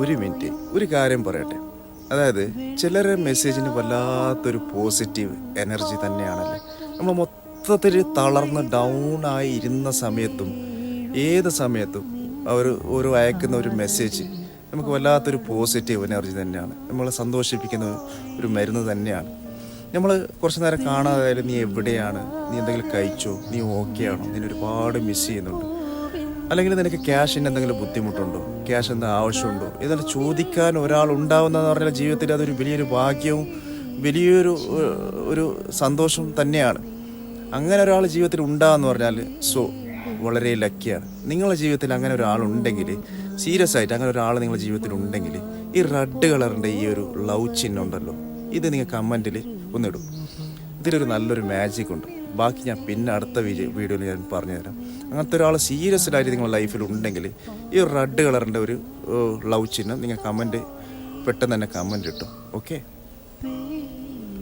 ഒരു മിനിറ്റ്, ഒരു കാര്യം പറയട്ടെ. അതായത് ചിലരെ മെസ്സേജിന് വല്ലാത്തൊരു പോസിറ്റീവ് എനർജി തന്നെയാണല്ലേ. നമ്മൾ മൊത്തത്തിൽ തളർന്ന് ഡൗൺ ആയി ഇരുന്ന സമയത്തും ഏത് സമയത്തും അവർ ഒരു അയക്കുന്ന ഒരു മെസ്സേജ് നമുക്ക് വല്ലാത്തൊരു പോസിറ്റീവ് എനർജി തന്നെയാണ്. നമ്മളെ സന്തോഷിപ്പിക്കുന്ന ഒരു മരുന്ന് തന്നെയാണ്. നമ്മൾ കുറച്ച് നേരം കാണാതായാലും നീ എവിടെയാണ്, നീ എന്തെങ്കിലും കഴിച്ചോ, നീ ഓക്കെ ആണോ, നീ ഒരുപാട് മിസ് ചെയ്യുന്നുണ്ട്, അല്ലെങ്കിൽ നിനക്ക് ക്യാഷിന് എന്തെങ്കിലും ബുദ്ധിമുട്ടുണ്ടോ, ക്യാഷ് എന്താ ആവശ്യമുണ്ടോ, ഇതെല്ലാം ചോദിക്കാൻ ഒരാൾ ഉണ്ടാവുന്നതെന്ന് പറഞ്ഞാൽ ജീവിതത്തിൽ അതൊരു വലിയൊരു ഭാഗ്യവും വലിയൊരു ഒരു സന്തോഷവും തന്നെയാണ്. അങ്ങനെ ഒരാൾ ജീവിതത്തിൽ ഉണ്ടാകുമെന്ന് പറഞ്ഞാൽ വളരെ ലക്കിയാണ്. നിങ്ങളുടെ ജീവിതത്തിൽ അങ്ങനെ ഒരാളുണ്ടെങ്കിൽ, സീരിയസ് ആയിട്ട് അങ്ങനെ ഒരാൾ നിങ്ങളുടെ ജീവിതത്തിൽ ഉണ്ടെങ്കിൽ, ഈ റെഡ് കളറിൻ്റെ ഈ ഒരു ലവ് ചിഹ്നം ഉണ്ടല്ലോ, ഇത് നിങ്ങൾ കമൻറ്റിൽ ഒന്നിടും. ഇതിലൊരു നല്ലൊരു മാജിക് ഉണ്ട്. ബാക്കി ഞാൻ പിന്നെ അടുത്ത വീഡിയോയിൽ ഞാൻ പറഞ്ഞുതരാം. അങ്ങനത്തെ ഒരാൾ സീരിയസ് ആയിട്ട് നിങ്ങളുടെ ലൈഫിൽ ഉണ്ടെങ്കിൽ ഈ റെഡ് കളറിൻ്റെ ഒരു ലവ് ചിഹ്നം നിങ്ങൾ കമൻറ്റ് പെട്ടെന്ന് തന്നെ കമൻറ്റ് ഇട്ടു. ഓക്കെ.